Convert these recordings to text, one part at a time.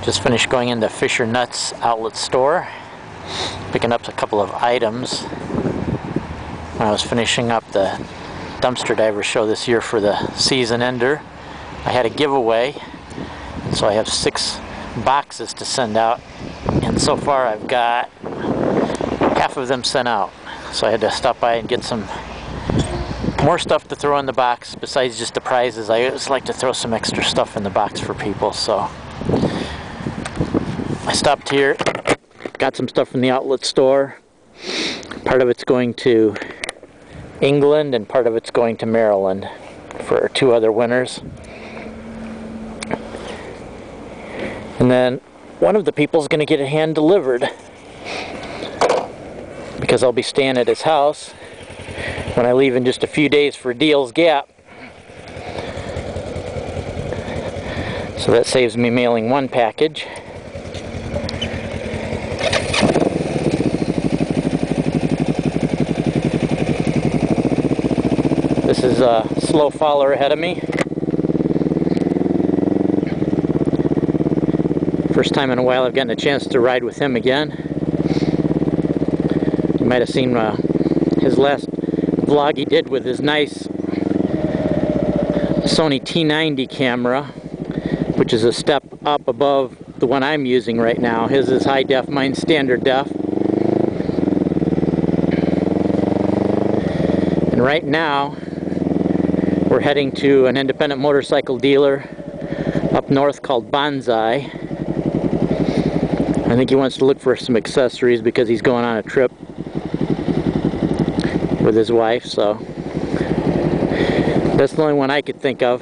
Just finished going into Fisher Nuts outlet store, picking up a couple of items. When I was finishing up the dumpster diver show this year for the season ender, I had a giveaway, so I have 6 boxes to send out, and so far I've got half of them sent out. So I had to stop by and get some more stuff to throw in the box besides just the prizes. I always like to throw some extra stuff in the box for people, so I stopped here, got some stuff from the outlet store. Part of it's going to England and part of it's going to Maryland for 2 other winners. And then one of the people's going to get it hand delivered because I'll be staying at his house when I leave in just a few days for Deals Gap. So that saves me mailing 1 package. This is a Slowfaller ahead of me. First time in a while I've gotten a chance to ride with him again. You might have seen his last vlog he did with his nice Sony T90 camera, which is a step up above the one I'm using right now. His is high def, mine's standard def. And right now we're heading to an independent motorcycle dealer up north called Bonsai. I think he wants to look for some accessories because he's going on a trip with his wife, so that's the only one I could think of.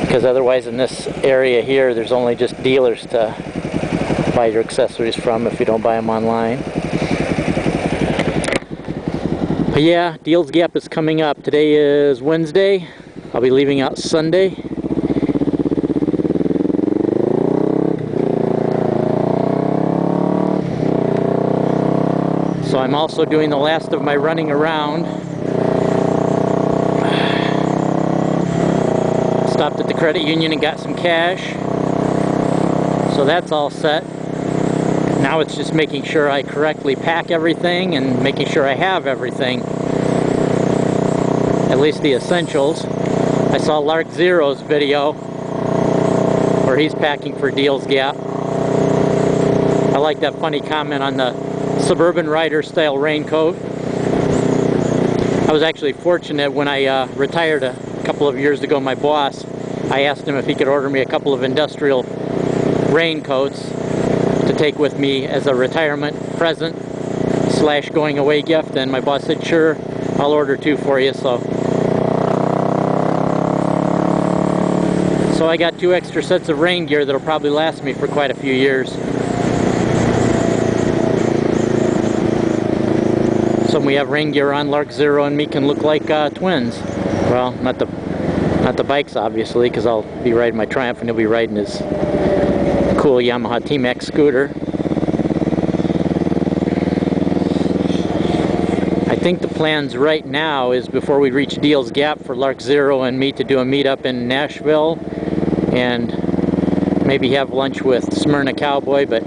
Because otherwise in this area here there's only just dealers to buy your accessories from if you don't buy them online. But yeah, Deals Gap is coming up. Today is Wednesday. I'll be leaving out Sunday. So I'm also doing the last of my running around. Stopped at the credit union and got some cash. So that's all set. Now it's just making sure I correctly pack everything and making sure I have everything. At least the essentials. I saw Lark Zero's video where he's packing for Deals Gap. I like that funny comment on the SuburbanRyder style raincoat. I was actually fortunate when I retired a couple of years ago. My boss, I asked him if he could order me a couple of industrial raincoats to take with me as a retirement present slash going away gift, and my boss said, sure, I'll order 2 for you. So I got 2 extra sets of rain gear that'll probably last me for quite a few years. So when we have rain gear on, Lark Zero and me can look like twins. Well, not the bikes obviously, because I'll be riding my Triumph and he'll be riding his cool Yamaha T-Max scooter. I think the plans right now is before we reach Deals Gap for Lark Zero and me to do a meetup in Nashville and maybe have lunch with Smyrna Cowboy, but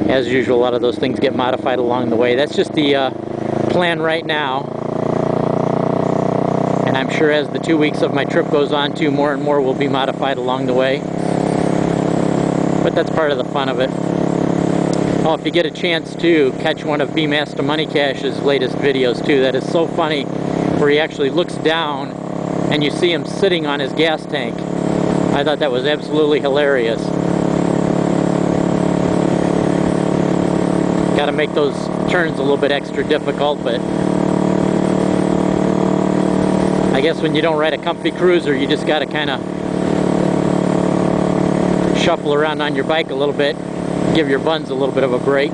as usual a lot of those things get modified along the way. That's just the plan right now, and I'm sure as the 2 weeks of my trip goes on too, more and more will be modified along the way. But that's part of the fun of it. Oh, if you get a chance to catch one of Beemaster Money Cash's latest videos too, that is so funny, where he actually looks down and you see him sitting on his gas tank. I thought that was absolutely hilarious. Got to make those turns a little bit extra difficult, but I guess when you don't ride a comfy cruiser, you just got to kind of shuffle around on your bike a little bit, give your buns a little bit of a break.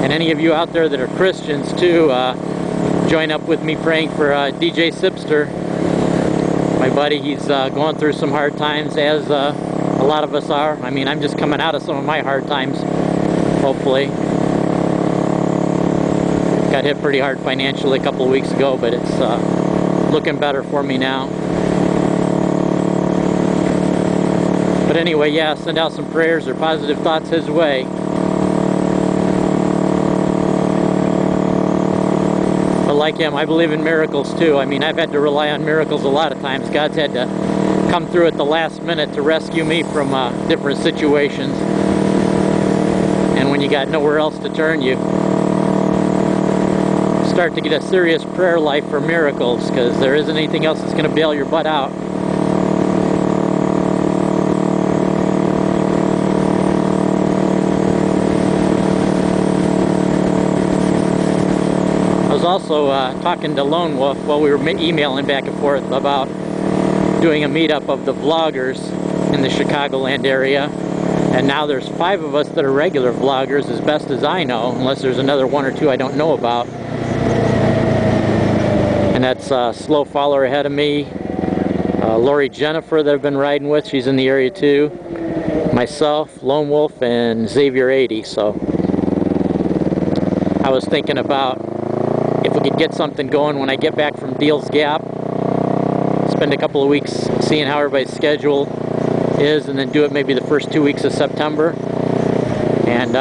And any of you out there that are Christians too, join up with me praying for DJ Sipster, my buddy. He's going through some hard times, as a lot of us are. I mean, I'm just coming out of some of my hard times, hopefully. Got hit pretty hard financially a couple of weeks ago, but it's looking better for me now. But anyway, yeah, send out some prayers or positive thoughts his way. But like him, I believe in miracles too. I mean, I've had to rely on miracles a lot of times. God's had to come through at the last minute to rescue me from different situations. And when you got nowhere else to turn, you start to get a serious prayer life for miracles, because there isn't anything else that's going to bail your butt out. I was also talking to Lone Wolf while we were emailing back and forth about doing a meetup of the vloggers in the Chicagoland area, and now there's 5 of us that are regular vloggers as best as I know, unless there's another 1 or 2 I don't know about. And that's Slowfaller ahead of me, Lori Jennifer that I've been riding with, she's in the area too, myself, Lone Wolf, and Xavier 80. So I was thinking about if we could get something going when I get back from Deals Gap, spend a couple of weeks seeing how everybody's schedule is, and then do it maybe the first 2 weeks of September. And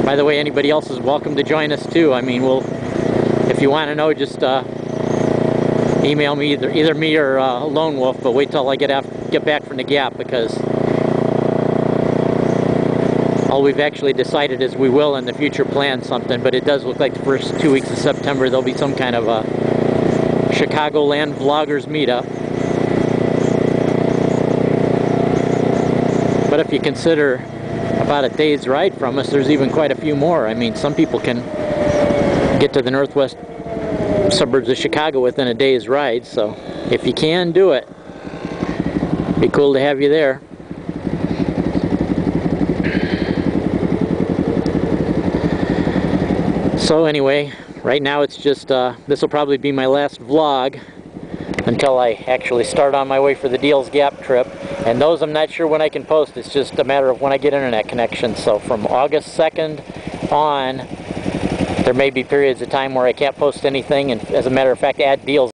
by the way, anybody else is welcome to join us too. I mean, if you want to know, just email me, either me or Lone Wolf, but wait till I get back from the Gap, because all we've actually decided is we will in the future plan something, but it does look like the first 2 weeks of September there'll be some kind of a Chicagoland vloggers meetup. But if you consider about a day's ride from us, there's even quite a few more. I mean, some people can get to the northwest suburbs of Chicago within a day's ride, so if you can, do it. Be cool to have you there. So anyway, right now it's just, this will probably be my last vlog until I actually start on my way for the Deals Gap trip. And those I'm not sure when I can post, it's just a matter of when I get internet connection. So from August 2nd on, there may be periods of time where I can't post anything, and as a matter of fact, add Deals